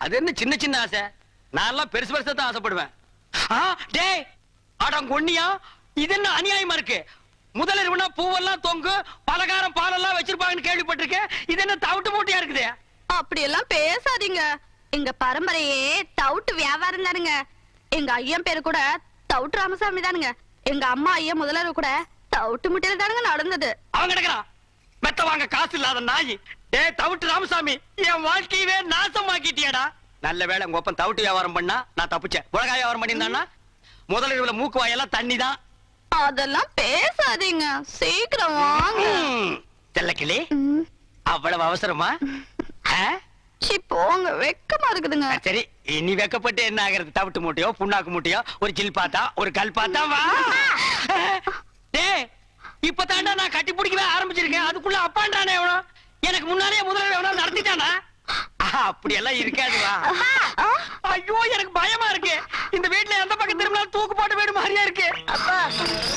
அது என்ன சின்ன சின்ன ஆசை, நான் எல்லாம் பெருசு பெருசா தான் ஆசைப்படுவேன். டேய் அடங்கொன்னியா, இது என்ன அநியாயமா இருக்கு? முதலிரவுனா பூவெல்லாம் தொங்கு, பலகாரம் பாலெல்லாம் வச்சிருப்பாங்கன்னு கேள்விப்பட்டிருக்கேன். இது என்ன தவிட்டு மூட்டையா இருக்குது? அப்படி எல்லாம் பேசாதீங்க. எங்க பரம்பரையே தவிட்டு வியாபாரம் தானுங்க. எங்க ஐயன் பேரு கூட தவிட்டு ராமசாமி தானுங்க. எங்க அம்மா ஐயன் முதலிரவு கூட தவிட்டு முட்டையில தானுங்க நடந்தது. அவன் கிடக்குறான் மெத்த வாங்க காசு இல்லாத நாய். டேய் தவிட்டு ராமசாமி, என் வாழ்க்கையவே நாசமாக்கிட்டியடா. நல்ல வேளை உங்க ஒப்பன் தவிட்டு வியாபாரம் பண்ணா நான் தப்பிச்சேன். உலகாய வியாபாரம் பண்ணியிருந்தான்னா முதலிரவுல மூக்கு வாயெல்லாம் தண்ணி தான். அதெல்லாம் பேசாதீங்க, சீக்கிரம் வாங்க. தெல்லக்கிளி, அவ்வளவு அவசரமா? போங்க, வெக்கமா இருக்குதுங்க. சரி, இனி வெக்கப்பட்டு என்ன ஆகிறது? தவிட்டு மூட்டையோ புண்ணாக்கு மூட்டையோ ஒரு சில் பாத்தா ஒரு கல் பாத்தா வா. டேய் இப்பதாண்டா நான் கட்டி பிடிக்கவே ஆரம்பிச்சிருக்கேன், அதுக்குள்ள அப்பாண்டானே எவனோ எனக்கு முன்னாலே முதல்ல எவனோ நடத்திட்டானா? அப்படி எல்லாம் இருக்காதுவா. ஐயோ எனக்கு பயமா இருக்கு. இந்த வீட்டுல எந்த பக்கம் திரும்பினாலும் தூக்கு போட்டு வீடு மாதிரியா இருக்கு. அப்பா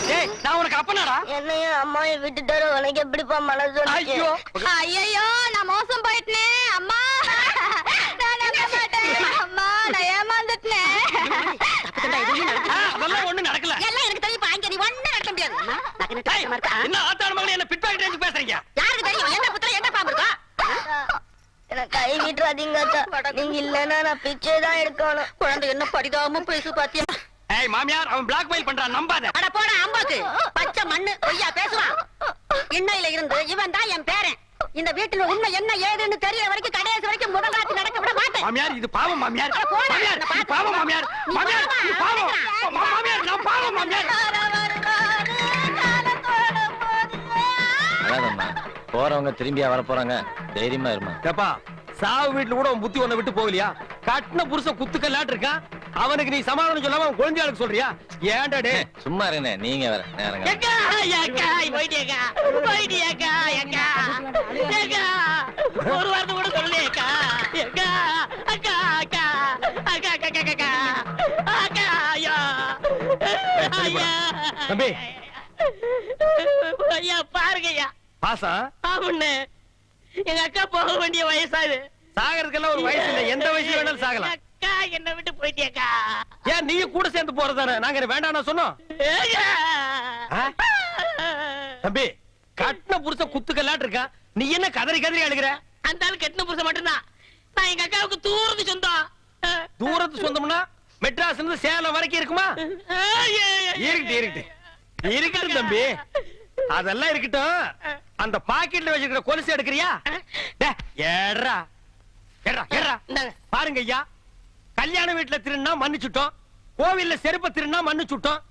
டேய் நான் உனக்கு அப்பனாடா? என்னையும் அம்மாவையும் விட்டுட்டாரு, உனக்கு எப்படிப்பா மனசு? ஐயோ ஐயோ நான் மோசம் போயிட்டேன் அம்மா. நான் நம்ப மாட்டேன் அம்மா, நான் ஏமாந்துட்டேன். அதெல்லாம் ஒண்ணு நடக்கல. எல்லாம் எனக்கு தெரியும், பாங்க நீ ஒண்ணு நடக்க முடியாது. என்ன ஆத்தாடு மகளே, என்ன பிட்பாக்கெட் ரேஞ்ச் பேசுறீங்க? யாருக்கு தெரியும் என்ன புத்தகம் என்ன பாம்பு இருக்கா? எனக்கு கை விட்டுறாதீங்க அத்தா, நீங்க இல்லன்னா நான் பிச்சை தான் எடுக்கணும். குழந்தை என்ன பரிதாபமா பேசு பாத்தியா? ஏய் மாமியார், அவன் பிளாக் மெயில் பண்றான், நம்பாத. அட போடா அம்பாக்கு, பச்சை மண்ணு பொய்யா பேசுவான். இன்னையில இருந்து இவன் தான் என் பேரன். இந்த வீட்டுல உண்மை என்ன ஏதுன்னு தெரிய வரைக்கும் கடைசி வரைக்கும் முதலாத்தி நடக்க விட மாட்டேன். மாமியார் இது பாவம் மாமியார். மாமியார் இது பாவம் மாமியார். மாமியார் இது பாவம். மாமியார் நான் பாவம் மாமியார். அதாதம்மா, போறவங்க திரும்பியா வர போறாங்க, தைரியமா இருமா. ஏப்பா சாவு வீட்டுல கூட புத்தி ஒண்ண விட்டு போகலையா? கட்டின புருஷன் குத்துக்கல்லாட்டு இருக்கான், அவனுக்கு நீ சமாதானம் சொல்லாம அவன் குழந்தையாளுக்கு சொல்றியா? ஏன்டா டே சும்மா இருங்க, நீங்க வேற நேரங்க. ஒரு வார்த்தை கூட சொல்லேக்கா. தம்பி ஐயா பாருங்கய்யா. பாசா ஆமாண்ணே, எங்க அக்கா போக வேண்டிய வயசாது. சாகறதுக்கெல்லாம் ஒரு வயசு இல்ல, எந்த வயசு வேணாலும் சாகலாம். அக்கா என்ன விட்டு போயிட்டியக்கா. ஏன் நீ கூட சேர்ந்து போறதானே? நாங்க வேண்டாம் சொன்னோம். தம்பி கட்டின புருஷன் குத்துக்கல்லாட்டு இருக்கா, நீ என்ன கதறி கதறி அழுகிற? அந்த ஆள் கட்டின புருஷன் மட்டும்தான். நான் எங்க அக்காவுக்கு தூரத்து சொந்தம். தூரத்து சொந்தம்னா மெட்ராஸ் இருந்து சேலம் வரைக்கும் இருக்குமா? இருக்கட்டு இருக்கட்டு இருக்கட்டும் தம்பி, அதெல்லாம் இருக்கட்டும். அந்த பாக்கெட்ல வச்சிருக்கிற கொலுசு எடுக்கிறியா? ஏறா ஏறா ஏறா. பாருங்க ஐயா, கல்யாண வீட்டுல திருநா மன்னிச்சுட்டோம், கோவில்ல செருப்ப திருநா மன்னிச்சுட்டோம்.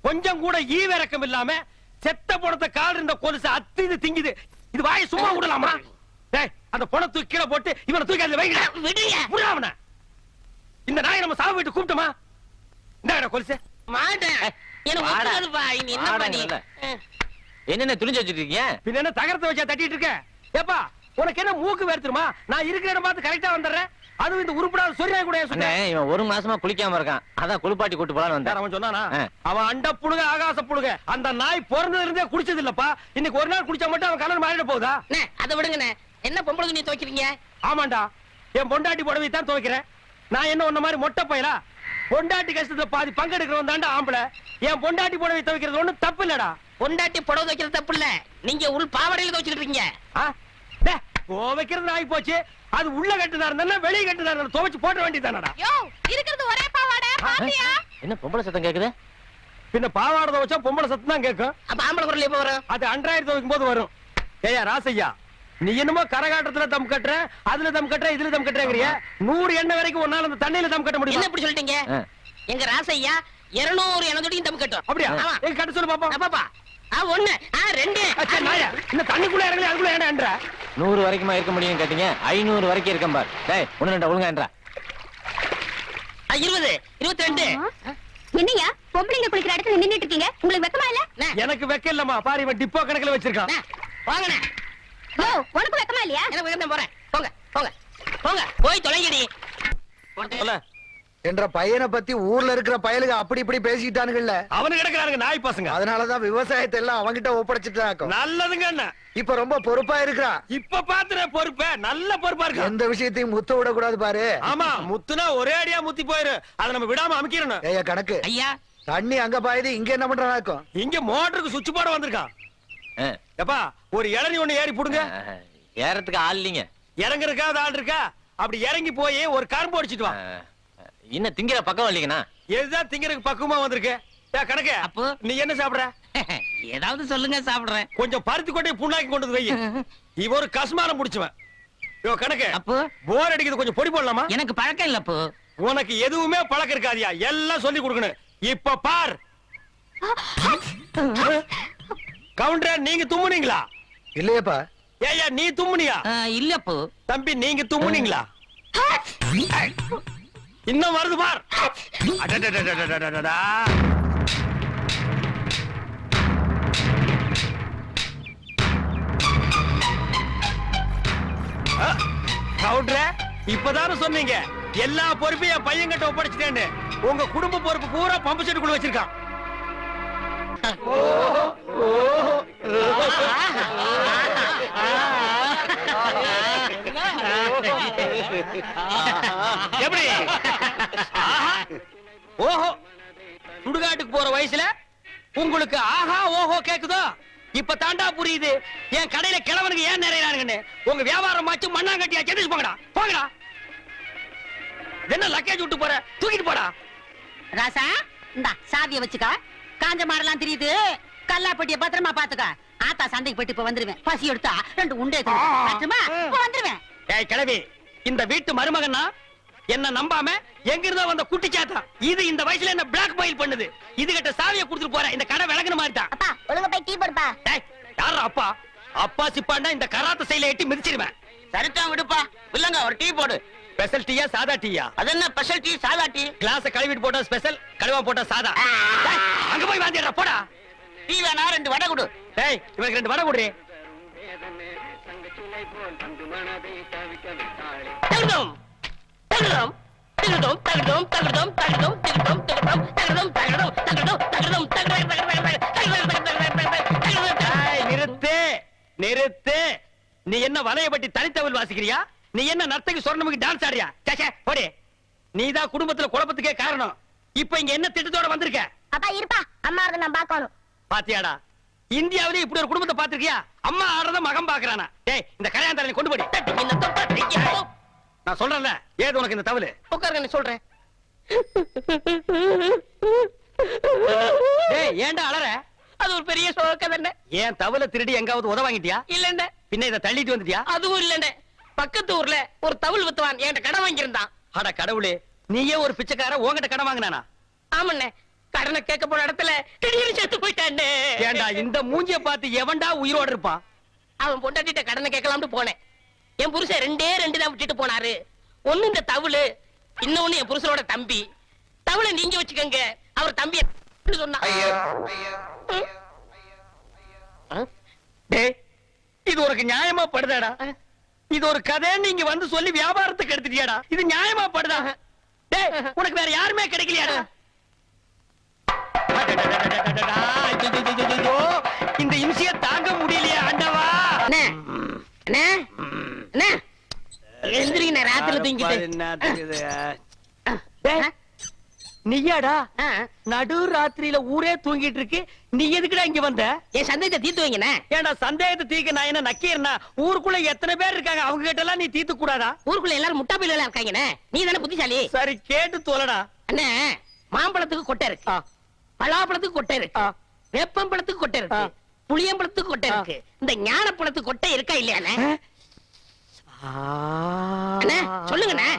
கொஞ்சம் கூட ஈவிரக்கம் இல்லாம செத்த பணத்தை கால் இருந்த கொலுசு அத்து இது திங்குது. இது வாயை சும்மா விடலாமா? அந்த பணத்தை கீழே போட்டு இவனை தூக்கி அதுல வைங்க. இந்த நாயை நம்ம சாவு வீட்டு கூப்பிட்டோமா? இந்த கொலுசு மாட்டேன். என்னென்ன துணிஞ்சு வச்சிருக்கீங்க? பின்ன என்ன தகரத்தை வச்சா தட்டிட்டு இருக்க? ஏப்பா உனக்கு என்ன மூக்கு வேர்த்துருமா? நான் இருக்கிற இடம் பார்த்து கரெக்டா வந்துடுறேன். அதுவும் இந்த உருப்படாத சொரியா கூட சொன்னேன். இவன் ஒரு மாசமா குளிக்காம இருக்கான், அதான் குளிப்பாட்டி கூட்டு போலான்னு வந்தேன். அவன் சொன்னானா? அவன் அண்ட புழுக ஆகாச புழுக. அந்த நாய் பிறந்ததுல இருந்தே குடிச்சது இல்லப்பா. இன்னைக்கு ஒரு நாள் குடிச்சா மட்டும் அவன் கலர் மாறிட போகுதா? அதை விடுங்கண்ணே. என்ன பொம்பளை துணி துவைக்கிறீங்க? ஆமாண்டா, என் பொண்டாட்டி புடவை தான் துவைக்கிறேன். நான் என்ன உன்ன மாதிரி மொட்டை பையலா? பொண்டாட்டி கஷ்டத்துல பாதி பங்கெடுக்கிறவன் தாண்டா ஆம்பளை. என் பொண்டாட்டி புடவை துவைக்கிறது ஒண்ணும் தப்பு இல்லடா. பொண்டாட்டி புடவை துவைக்கிறது தப்பு இல்ல, நீங்க உள் பாவாடையில துவைச்சிட்டு இருக்கீங்க. துவைக்கிறது ஆகி போச்சு. அது உள்ள கட்டுதா இருந்தா வெளியே கட்டுதா இருந்தா துவைச்சு போட வேண்டியதானடா. இருக்கிறது ஒரே பாவாடை பாத்தியா? என்ன பொம்பளை சத்தம் கேக்குது? பின்ன பாவாடை துவைச்சா பொம்பளை சத்தம் தான் கேட்கும். அப்ப ஆம்பளை குரல் எப்ப வரும்? அது அன்றாயிரம் துவைக்கும் போது வரும். ஏயா ராசையா, நீ என்னமோ கரகாட்டத்துல தம் கட்டுற, அதுல தம் கட்டுற, இதுல தம் கட்டுறங்கிறிய. 100 எண்ணெய் வரைக்கும் ஒன்னால அந்த தண்ணியில தம் கட்ட முடியும். என்ன இப்படி சொல்லிட்டீங்க? எங்க ராசையா 200 எண்ணெய் தம் கட்டும். அப்படியா? எங்க கட்ட சொல்லு பாப்போம். பாப்பா 1 2 இந்த தண்ணிக்குள்ள இறங்கல, அதுக்குள்ள ஏன்டா 100 வரைக்குமா இருக்க முடியும் கேட்டீங்க? 500 வரைக்கும் இருக்கேன் பார். டேய் ஒண்ணு ரெண்டா ஒழுங்கா என்றா. 20 22. என்னையா பொம்பளைங்க குளிக்கிற இடத்துல நின்னுட்டு இருக்கீங்க? உங்களுக்கு வெக்கமா இல்ல? எனக்கு வெக்க இல்லம்மா. பாரு இவன் டிப்போ கணக்குல வச்சிருக்கான். வாங்கண்ணே. உனக்கு வெக்கமா இல்லையா? எனக்கு வெக்கம் போறேன். போங்க போங்க போங்க, போய் தொலைங்கடி. என்ற பையனை பத்தி ஊர்ல இருக்கிற பயலுக அப்படி இப்படி பேசிக்கிட்டானுங்கல்ல. அவனு கிடக்குறானுங்க நாய் பசங்க. அதனாலதான் விவசாயத்தை எல்லாம் அவங்கிட்ட ஒப்படைச்சிட்டாக்கும். நல்லதுங்க அண்ணா. இப்ப ரொம்ப பொறுப்பா இருக்கிறான். இப்ப பாத்துற பொறுப்ப நல்ல பொறுப்பா இருக்கு. எந்த விஷயத்தையும் முத்த விட கூடாது பாரு. ஆமா, முத்துனா ஒரே அடியா முத்தி போயிரு. அதை நம்ம விடாம அமுக்கிடணும். ஏய்யா கணக்கு, ஐயா தண்ணி அங்க பாயுது, இங்க என்ன பண்றானாக்கும்? இங்க மோட்டருக்கு சுவிட்ச் போட வந்திருக்கான். எப்பா ஒரு இளநீ ஒண்ணு ஏறி புடுங்க. ஏறத்துக்கு ஆள் இல்லைங்க. இறங்குறதுக்காவது ஆள் இருக்கா? அப்படி இறங்கி போய் ஒரு கரும்பு அடிச்சிட்டு வா. இன்னும் திங்கிற பக்கம் இல்லைங்கண்ணா. எதுதான் திங்கறதுக்கு பக்குவமா வந்திருக்கு. கணக்கு அப்போ நீ என்ன சாப்பிடுற? ஏதாவது சொல்லுங்க சாப்பிடுறேன். கொஞ்சம் பருத்தி கொட்டை புண்ணாக்கி கொண்டு வந்து வை. இவ ஒரு கஸ்மாரம் புடிச்சுவன். யோ கணக்கு, அப்போ போர் அடிக்குது, கொஞ்சம் பொடி போடலாமா? எனக்கு பழக்கம் இல்ல அப்போ. உனக்கு எதுவுமே பழக்கம் இருக்காதியா, எல்லாம் சொல்லி கொடுக்கணும். இப்ப பார். கவுண்டர், நீங்க தும்முனீங்களா? இல்லையப்பா. ஏய்யா நீ தும்முனியா? இல்ல அப்போ. தம்பி நீங்க தும்முனீங்களா? இன்னும் வருது பார். அடடடடடடடடா. கவுண்டர், இப்பதானே சொன்னீங்க எல்லா பொறுப்பையும் என் பையன் கிட்ட ஒப்படைச்சிட்டேன்னு. உங்க குடும்ப பொறுப்பு பூரா பம்பு செட்டுக்குள்ள வச்சிருக்கான். எப்படி? ஆஹா ஓஹோ. சுடுகாட்டுக்கு போற வயசுல உங்களுக்கு ஆஹா ஓஹோ கேக்குதோ? இப்ப தாண்டா புரியுது என் கடையில கிழவனுக்கு ஏன் நிறையறானுங்கன்னு. உங்க வியாபாரம் ஆச்சு மண்ணாங்கட்டியா செஞ்சு போங்கடா போங்கடா. என்ன லக்கேஜ் விட்டு போற, தூக்கிட்டு போடா. ராசா இந்த சாவிய வச்சுக்க. காஞ்ச மாடெல்லாம் தெரியுது. கல்லாப்பட்டிய பத்திரமா பாத்துக்க. ஆத்தா சண்டைக்கு போயிட்டு இப்ப வந்துருவேன். பசி எடுத்தா 2 உண்டை வந்துருவேன். ஏய் கிழவி, இந்த வீட்டு மருமகன்னா என்ன நம்பாம எங்க இருந்தா வந்த குட்டி சாத்தா. இது இந்த வயசுல என்ன பிளாக் மெயில் பண்ணுது. இது கிட்ட சாவியை கொடுத்துட்டு போற. இந்த கடை விளக்குன மாதிரி தான். அப்பா ஒழுங்கா போய் டீ போடுப்பா. ஏய் யாரா அப்பா? அப்பா சிப்பாண்டா இந்த கராத்த சைல எட்டி மிதிச்சிடுவேன். சரிதான் விடுப்பா. இல்லங்க ஒரு டீ போடு. ஸ்பெஷல் டீயா சாதா டீயா? அது என்ன ஸ்பெஷல் டீ சாதா டீ? கிளாஸ் கழுவிட்டு போட்டா ஸ்பெஷல், கழுவா போட்டா சாதா. ஏய், அங்க போய் வாந்திடா போடா. டீ வேணா 2 வடை கொடு. ஏய் இவனுக்கு 2 வடை குடுறே. தகுதம் தகுதம் தகுதம் தகுதம் தகுதம் தகுதம் தகுதம் தகுதம் தகுதம் தகுதம் தகுதம் தகுதம். ஏய் நிறுத்து நிறுத்து. நீ என்ன வலையபட்டி தனித்தவள் வாசிக்கிறியா? நீ என்ன நர்த்தகி சொர்ணமுக்கு டான்ஸ் ஆடுறியா? சே போடி. நீதான் குடும்பத்துல குழப்பத்துக்கே காரணம். இப்ப இங்க என்ன திட்டத்தோட வந்திருக்க? அப்பா இருப்பா, அம்மா அதை நான் பாக்கணும். பாத்தியாடா, இந்தியாவிலே இப்படி ஒரு குடும்பத்தை பாத்திருக்கியா? அம்மா ஆடுறத மகன் பாக்குறானா? டேய் இந்த கல்யாணத்தை கொண்டு போடி. நான் சொல்றேன்ல, ஏது உனக்கு இந்த தவளு? உட்காருங்க சொல்றேன். டேய் ஏன்டா அலற? அது ஒரு பெரிய சோக தானே. ஏன் தவளை திருடி எங்காவது உத வாங்கிட்டியா? இல்லண்ட. பின்ன இதை தள்ளிட்டு வந்துட்டியா? அதுவும் இல்லண்ட. பக்கத்து ஊர்ல ஒரு தவுள் வித்துவான் என்கிட்ட கடன் வாங்கியிருந்தான். அட கடவுளே, நீயே ஒரு பிச்சைக்கார உன்கிட்ட கடன் வாங்கினானா? ஆமண்ணே, கடனை கேட்க போன இடத்துல திடீர்னு செத்து போயிட்டானே. ஏண்டா இந்த மூஞ்சிய பார்த்து எவன்டா உயிரோட இருப்பான்? அவன் பொண்டாட்டிட்ட கடனை கேட்கலாம்னு போனேன். என் புருஷன் 2 தான் விட்டுட்டு போனாரு. ஒண்ணு இந்த தவுளு, இன்னொன்னு என் புருஷனோட தம்பி. தவுளை நீங்க வச்சுக்கங்க, அவர் தம்பி சொன்னா. டேய் இது உனக்கு நியாயமா படுதாடா? இது ஒரு கதை நீங்க வந்து சொல்லி வியாபாரத்துக்கு எடுத்துட்டியாடா? இது நியாயமா படுதா? டேய் உனக்கு வேற யாருமே கிடைக்கலையாடா? இந்த இம்சிய தாங்க முடியலையா ஆண்டவா? அண்ணே அண்ணே அண்ணே எந்திரிங்க, ராத்திரில தூங்கிட்டு. நீயாடா நடு ராத்திரியில ஊரே தூங்கிட்டு இருக்கு, நீ எதுக்குடா இங்க வந்த? என் சந்தேகத்தை தீர்த்து வைங்கண்ணே. ஏண்டா சந்தேகத்தை தீர்க்க நான் என்ன நக்கீரனா? ஊருக்குள்ள எத்தனை பேர் இருக்காங்க, அவங்க கிட்ட எல்லாம் நீ தீர்த்து கூடாதா? ஊருக்குள்ள எல்லாரும் முட்டா பையில இருக்காங்கண்ணே. நீ தானே புத்திசாலி. சரி கேட்டு தோலடா. அண்ணே, மாம்பழத்துக்கு கொட்டை இருக்கு, பலாப்பழத்துக்கு கொட்டை இருக்கு, வேப்பம்பழத்துக்கு கொட்டை இருக்கு, புளியம்பழத்துக்கு கொட்டை இருக்கு. இந்த ஞானப்பழத்துக்கு கொட்டை இருக்கா இல்லையாண்ணே? அண்ணே சொல்லுங்கண்ணே.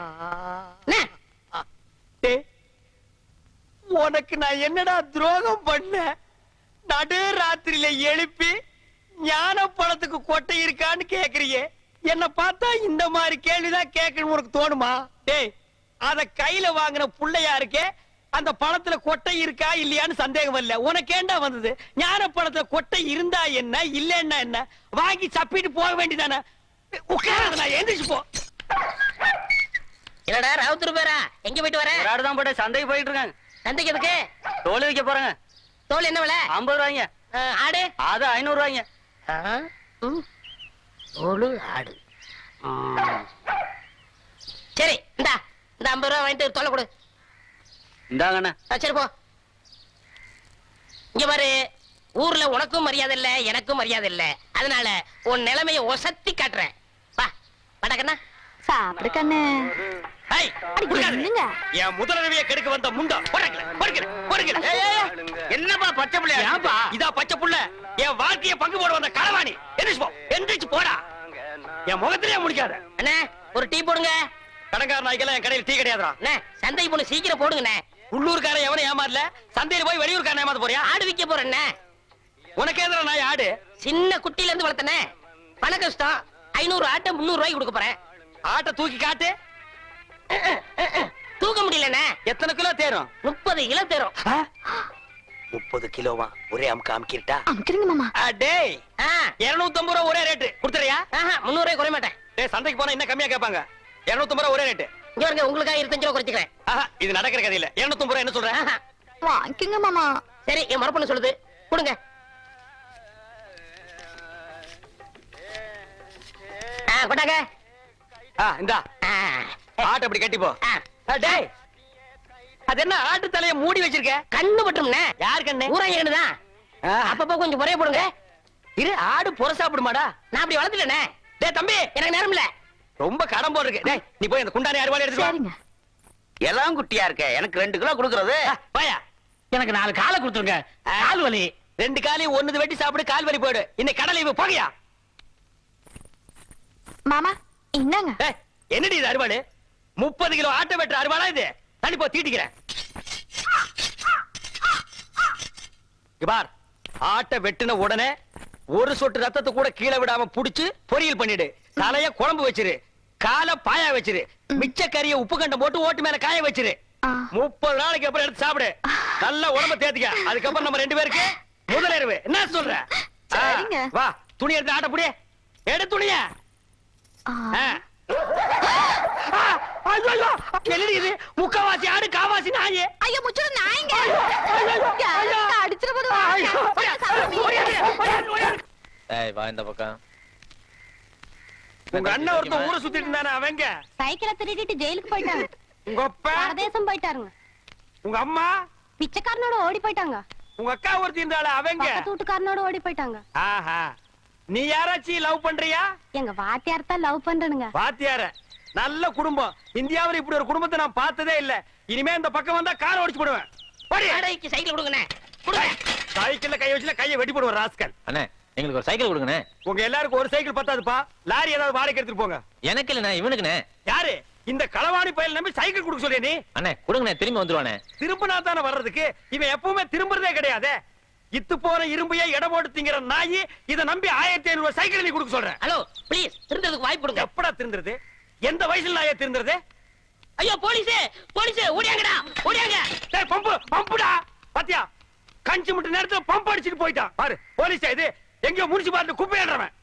உனக்கு நான் என்னடா துரோகம் பண்ண? நடு ராத்திரியில எழுப்பி ஞான பழத்துக்கு கொட்டை இருக்கான்னு கேக்குறியே. என்ன பார்த்தா இந்த மாதிரி கேள்விதான் கேட்கணும் உனக்கு தோணுமா? டேய் அத கையில வாங்கின புள்ளையா இருக்கே, அந்த பழத்துல கொட்டை இருக்கா இல்லையான்னு சந்தேகம் வரல. உனக்கு ஏண்டா வந்தது? ஞான பழத்துல கொட்டை இருந்தா என்ன இல்லன்னா என்ன, வாங்கி சப்பிட்டு போக வேண்டியதானே. உட்கார, நான் எந்திரிச்சு போ. என்னடா ராவுத்தூர் பேரா எங்க போயிட்டு வர? ஒரு ஆடு தான் போட்டு சந்தைக்கு போயிட்டு இருக்காங்க. சந்தைக்கு எதுக்கு? தோல் விற்க போறாங்க. தோல் என்ன விலை? 50 ரூபாய்ங்க. ஆடு? அது 500 ரூபாய்ங்க. தோல் ஆடு. சரி இந்த 50 ரூபா வாங்கிட்டு தோலை கொடு. இந்தாங்கண்ணா. சரி போ. இங்க பாரு, ஊர்ல உனக்கும் மரியாதை இல்ல எனக்கும் மரியாதை இல்ல. அதனால உன் நிலைமைய ஒசத்தி காட்டுறேன். வா படக்கண்ணா. சாப்பிடு கண்ணு. ஏய், அடி, குடுக்காத. என்னங்க? என் முதலரவியை கெடுக்க வந்த முண்டா பொறுக்கல. என்னப்பா பச்சை புள்ளையா? ஏன்பா? இதா பச்சை புள்ள. என் வாழ்க்கைய பங்கு போட வந்த களவாணி. எந்திரிச்சு போடா. என் முகத்திலேயே முடிக்காத. அண்ணே ஒரு டீ போடுங்க. கடங்கார நாய்க்கெல்லாம் என் கடையில் டீ கிடையாதுடா. அண்ணே சந்தைக்கு போன சீக்கிரம் போடுங்கண்ணே. உள்ளூர்காரன் எவனும் ஏமாறல. சந்தையில போய் வெளியூர்காரன் ஏமாத்த போறியா? ஆடு விக்க போறேண்ணே. உனக்கு எதிர நாய் ஆடு? சின்ன குட்டில இருந்து வளர்த்தனே. பண கஷ்டம். 500 ஆட்டை 300 ரூபாய்க்கு கொடுக்க போறேன். ஆட்டை தூக்கி காட்டு. தூக்க முடியலண்ணே. எத்தனை கிலோ தேரும்? 30 கிலோ தரும். 30 கிலோவா? ஒரே அமுக்க அமுக்கிட்டா? அமுக்கிறீங்க மாமா. டேய் 250 ரூபா ஒரே ரேட்டு கொடுத்துறியா? 300 ரூபாய் குறைய மாட்டேன். டேய் சந்தைக்கு போனா இன்னும் கம்மியா கேட்பாங்க. 250 ரூபா ஒரே ரேட்டு. இங்க பாருங்க, உங்களுக்காக 25 ரூபா குறைச்சிக்கிறேன். இது நடக்கிற கதை இல்ல. 250 ரூபா என்ன சொல்ற? வாங்கிக்கங்க மாமா. சரி என் மரப்பண்ணு சொல்லுது, கொடுங்க. கொண்டாங்க. இந்தா ஆட்டை அப்படி கட்டி போ. டேய் அது என்ன ஆட்டு தலைய மூடி வச்சிருக்க? கண்ணு பட்டும்ண்ணே. யார் கண்ணு? ஊராங்க கண்ணுதான். அப்பப்போ கொஞ்சம் முறைய போடுங்க. இரு, ஆடு புற சாப்பிடுமாடா? நான் அப்படி வளர்த்துட்டேனே. டேய் தம்பி, எனக்கு நேரம் இல்ல. ரொம்ப கடன் போல் இருக்கு. டேய் நீ போய் அந்த குண்டானி அறுவாளை எடுத்து வா. சரிங்க. எல்லாம் குட்டியா இருக்க. எனக்கு 2 கிலோ கொடுக்கறது. வாயா. எனக்கு 4 காலை கொடுத்துருங்க. கால் வலி. 2 காலையும் ஒண்ணுது வெட்டி சாப்பிடு, கால் வலி போயிடு. இன்னைக்கு கடலை இவ போகையா? மாமா என்னங்க? டேய் என்னடி இது அறுவாளு? 30 கிலோ ஆட்டை வெட்டுற அறுவாளா இது? தள்ளி போ, தீட்டிக்கிறேன். இங்க பார், ஆட்டை வெட்டின உடனே ஒரு சொட்டு ரத்தத்தை கூட கீழே விடாம புடிச்சு பொரியல் பண்ணிடு. தலைய குழம்பு வச்சிரு, காலை பாயா வச்சிரு, மிச்ச கறிய உப்பு கண்டம் போட்டு ஓட்டு மேல காய வச்சிரு. 30 நாளைக்கு அப்புறம் எடுத்து சாப்பிடு. நல்ல உடம்ப தேத்திக்க. அதுக்கப்புறம் நம்ம 2 பேருக்கு முதலிரவு. என்ன சொல்ற? சரிங்க. வா, துணி எடுத்து ஆட்ட புடி. எடு துணிய. என்னடி இது? முக்கவாசி ஆடு, காவாசி நாயே. ஐயோ முச்சு நாய்ங்க. ஐயோ. அடிச்சிர டேய் வா இந்த பக்கம். உங்க அண்ணன் ஒருத்தன் ஊரை சுத்திட்டு இருந்தானே, அவங்க சைக்கிளை திருடிட்டு ஜெயிலுக்கு போயிட்டாங்க. உங்க அப்பா, பரதேசம் போயிட்டாருங்க. உங்க அம்மா, பிச்சைக்காரனோட ஓடி போயிட்டாங்க. உங்க அக்கா ஒருத்தி இருந்தாள, அவங்க பக்கத்து வீட்டுக்காரனோட ஓடி போயிட்டாங்க. ஆஹா. நீ யாராச்சும் லவ் பண்றியா? எங்க வாத்தியார் தான் லவ் பண்றனுங்க. வாத்தியார நல்ல குடும்பம். இந்தியாவுல இப்படி ஒரு குடும்பத்தை நான் பார்த்ததே இல்ல. இனிமே இந்த பக்கம் வந்தா காரை ஓடிச்சு போடுவேன். வாடகைக்கு சைக்கிள் கொடுங்கண்ணே. கொடுங்க. சைக்கிள்ல கை வச்சுல கையை வெட்டி போடுவேன் ராஸ்கல். அண்ணே எங்களுக்கு ஒரு சைக்கிள் கொடுங்கண்ணே. உங்க எல்லாருக்கும் ஒரு சைக்கிள் பத்தாதுப்பா. லாரி ஏதாவது வாடகை எடுத்துட்டு போங்க. எனக்கு இல்லண்ணே, இவனுக்குண்ணே. யாரு இந்த களவாணி பயல் நம்பி சைக்கிள் கொடுக்க சொல்லிய நீ? அண்ணே கொடுங்கண்ணே, திரும்பி வந்துருவானே. திரும்பினா தானே வர்றதுக்கு. இவன் எப்பவுமே திரும்புறதே கிடையாது. இத்து போற இரும்பையே எடை போட்டு திங்கிற நாயி இதை நம்பி 1500 ரூபாய் சைக்கிள் நீ கொடுக்க சொல்ற. ஹலோ ப்ளீஸ், திருந்ததுக்கு வாய்ப்பு கொடுங்க. எப்படா திருந்துறது? எந்த வயசுல நாயே திருந்துறது? ஐயோ போலீஸ், போலீஸ் ஓடியாங்கடா, ஓடியாங்க. டேய் பம்பு, பம்புடா. பாத்தியா, கஞ்சி முட்டு நேரத்துல பம்ப் அடிச்சிட்டு போயிட்டான் பாரு. போலீஸ் இது எங்கயோ முடிச்சு பார்த்து குப்பையாடுறவன்.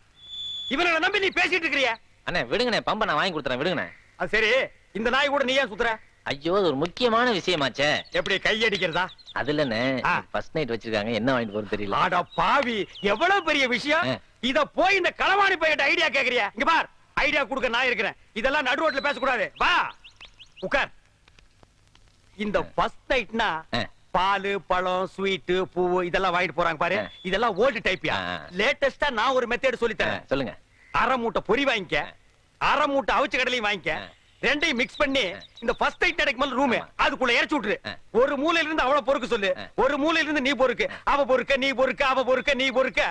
இவனை நம்பி நீ பேசிட்டு இருக்கிறிய. அண்ணே விடுங்கண்ணே, பம்ப நான் வாங்கி கொடுத்துறேன், விடுங்கண்ணே. அது சரி, இந்த நாய் கூட நீ ஏன் சுத்துற? ஐயோ அது ஒரு முக்கியமான விஷயமாச்சே. எப்படி கை அடிக்கிறதா? அது இல்லண்ணே, ஆ. ஃபர்ஸ்ட் நைட் வச்சிருக்காங்க, என்ன வாங்கிட்டு போறது தெரியல. ஆடா பாவி, எவ்வளவு பெரிய விஷயம். இத போய் இந்த களவாணி பையன் ஐடியா கேக்குறியா? இங்க பார், ஐடியா கொடுக்க நான் இருக்கிறேன். இதெல்லாம் நடு ரோட்ல பேசக்கூடாது. வா உட்கார். இந்த ஃபர்ஸ்ட் நைட்னா பால், பழம், ஸ்வீட், பூவு இதெல்லாம் வாங்கிட்டு போறாங்க பாரு. இதெல்லாம் ஓல்டு டைப்யா. லேட்டஸ்டா நான் ஒரு மெத்தட் சொல்லி தரேன். சொல்லுங்க. அரை மூட்டை பொரி வாங்கிக்க, அரை மூட்டை அவிச்ச கடலையும் வாங்கிக்க. ரெண்டையும் மிக்ஸ் பண்ணி இந்த ஃபர்ஸ்ட் நைட் நடக்கும் ரூம் அதுக்குள்ள இறச்சி விட்டுரு. ஒரு மூலையில இருந்து அவள பொறுக்க சொல்லு, ஒரு மூலையில இருந்து நீ பொறுக்கு. அவ பொறுக்க, நீ பொறுக்க, அவ பொறுக்க, நீ பொறுக்க.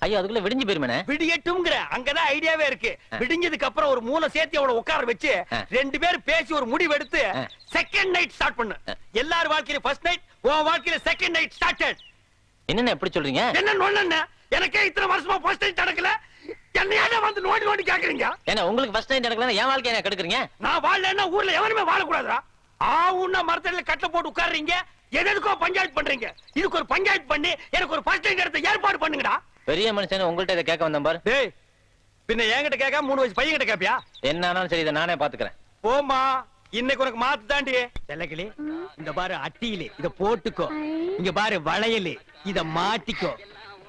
ஐயோ அதுக்குள்ள விடிஞ்சு போயிருமே. விடியட்டும்ங்கற அங்கதான் ஐடியாவே இருக்கு. விடிஞ்சதுக்கு அப்புறம் ஒரு மூளை சேர்த்து அவளை உட்கார வச்சு 2 பேரும் பேசி ஒரு முடிவு எடுத்து செகண்ட் நைட் ஸ்டார்ட் பண்ணு. எல்லார் வாழ்க்கையில ஃபர்ஸ்ட் நைட், உன் வாழ்க்கையில செகண்ட் நைட் ஸ்டார்டட். என்னென்ன எப்படி சொல்றீங்க? என்ன நொண்ணு? எனக்கே இத்தனை வருஷமா ஃபர்ஸ்ட் நைட் நடக்கல. என்னையால வந்து நோண்டி நோண்டி கேக்குறீங்க? ஏன்னா உங்களுக்கு ஃபர்ஸ்ட் நைட் நடக்கல, என் வாழ்க்கைய என்ன கெடுக்குறீங்க? நான் வாழலன்னா ஊர்ல எவனுமே வாழக்கூடாதுடா. ஆவுன்னா மரத்தடியில கட்டை போட்டு உட்கார்றீங்க, எதுக்கோ பஞ்சாயத்து பண்றீங்க. இதுக்கு ஒரு பஞ்சாயத்து பண்ணி எனக்கு ஒரு ஃபர்ஸ்ட் நைட் எடுத்து ஏற்பாடு பண்ணுங்கடா. பெரிய மனுஷன் உங்கள்ட்ட இதை கேட்க வந்தேன் பாரு. டேய் பின்ன என்கிட்ட கேட்காம 3 வயசு பையன் கிட்ட கேப்பியா? என்ன ஆனாலும் சரி, இதை நானே பாத்துக்கிறேன். போமா, இன்னைக்கு உனக்கு மாத்து தாண்டி செல்லக்கிளி. இந்த பாரு அட்டியிலே இத போட்டுக்கோ. இங்க பாரு வளையல் இத மாட்டிக்கோ.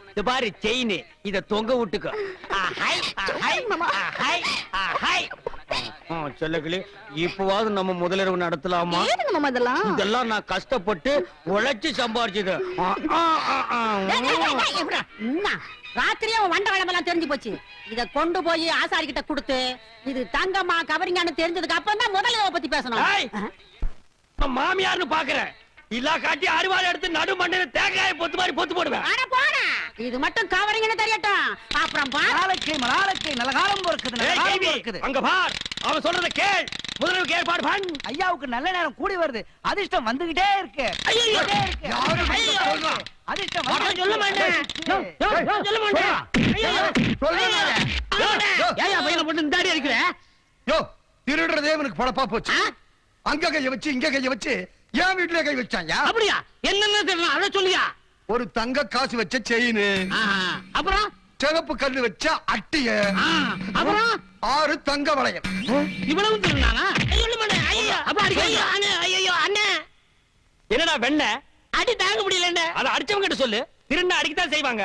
இந்த பாரு செயின் இத தொங்க விட்டுக்கோ. செல்லக்கிளி, இப்பவாவது நம்ம முதலிரவு நடத்தலாமா? ஏனுங்க மாமா இதெல்லாம்? இதெல்லாம் நான் கஷ்டப்பட்டு உழைச்சு சம்பாரிச்சது. ராத்திரியே வண்ட வளமெல்லாம் தெரிஞ்சு போச்சு. இத கொண்டு போய் ஆசாரி கிட்ட கொடுத்து இது தங்கம்மா கவரிங்கான்னு தெரிஞ்சதுக்கு அப்புறம் தான் முதல்ல பத்தி பேசணும். ஏய், நான் மாமியார்னு பாக்குறேன். இல்லா காட்டி அறுவாள் எடுத்து நடு மண்ணில தேங்காய பொத்து மாதிரி பொத்து போடுவேன். அட போடா, இது மட்டும் கவரிங்னு தெரியட்டும். அப்புறம் நாளைக்கு நல்ல காலம் பொறுக்குது, நல்ல ஏய், காலம் கேள்வி. பொறுக்குது. அங்க பார், அவன் சொல்றத கேள். முதலிரவு கேள்பாடு பண். ஐயாவுக்கு நல்ல நேரம் கூடி வருது. அதிர்ஷ்டம் வந்துகிட்டே இருக்கு. ஐயோ, வந்துகிட்டே இருக்கு. யாரு ஐயோ. சொல்றா? அதிர்ஷ்டம் அட, வந்துகிட்டே சொல்ல மாட்டேன். இருக்கு. சொல்ல மாட்டேன். ஐயோ, சொல்லுங்க. ஏயா பையனை போட்டு இந்த அடி அடிக்கிற? யோ, திருடுறதே இவனுக்கு பொழப்பா போச்சு. அங்க கைய வச்சு இங்க கைய வச்சு என் வீட்டுல கை வச்சாயா? அப்படியா? என்னன்னு தெரியல, அத சொல்லியா? ஒரு தங்க காசு வச்ச செயின், அப்புறம் சிவப்பு கல்லு வச்ச அட்டிய, அப்புறம் 6 தங்க வளையம். இவ்வளவு திருநானா? என்னடா வெண்ண அடி தாங்க முடியல என்ன? அத அடிச்சவங்க கிட்ட சொல்லு. திருண்ண அடிக்கத்தான் செய்வாங்க.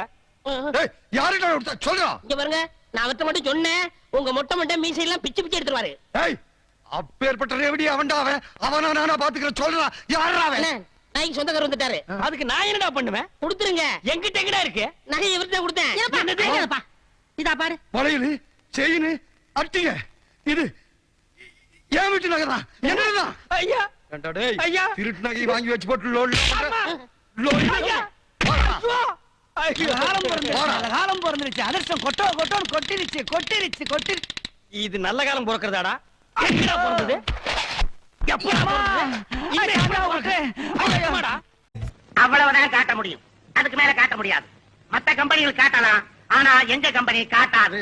ஏய், யாருடா கொடுத்தா? சொல்றா. இங்க பாருங்க, நான் அவர்ட்ட மட்டும் சொன்னேன், உங்க மொட்டை மொட்டை மீசை எல்லாம் பிச்சு பிச்சு எடுத்துருவாரு. ஏய், அப்பேற்பட்ட ரேவடி அவன்டா அவன். அவனா நானா பாத்துக்கிறேன். சொல்றா, யாரா அவன்? அண்ணே, நாய்க்கு சொந்தக்காரர் வந்துட்டாரு. அதுக்கு நான் என்னடா பண்ணுவேன்? கொடுத்துருங்க. எங்கிட்ட எங்கடா இருக்கு? நகை இவர்கிட்ட கொடுத்தேன். என்னப்பா இதா பாரு. வளையல், செயின், அட்டிய, இது என் வீட்டு நகை தான். என்னடா? ஐயா, ஏண்டா டேய், ஐயா. திருட்டு நகை வாங்கி வச்சு போட்டு லோல் அம்மா. லோல் ஐயா. போடா. ஐயோ. நல்ல காலம் பிறந்துருச்சு. போடா. நல்ல காலம் பிறந்துருச்சு. அதிர்ஷ்டம் கொட்டோன்னு கொட்டிருச்சு. இது நல்ல காலம் பிறக்கிறதாடா? எங்கடா பிறந்தது? எப்படா பிறந்தது? இன்னைக்கு பிறந்தது? எப்படா? அவ்வளவுதான் காட்ட முடியும். அதுக்கு மேல காட்ட முடியாது. மத்த கம்பெனிகள் காட்டலாம், ஆனா எங்க கம்பெனி காட்டாது.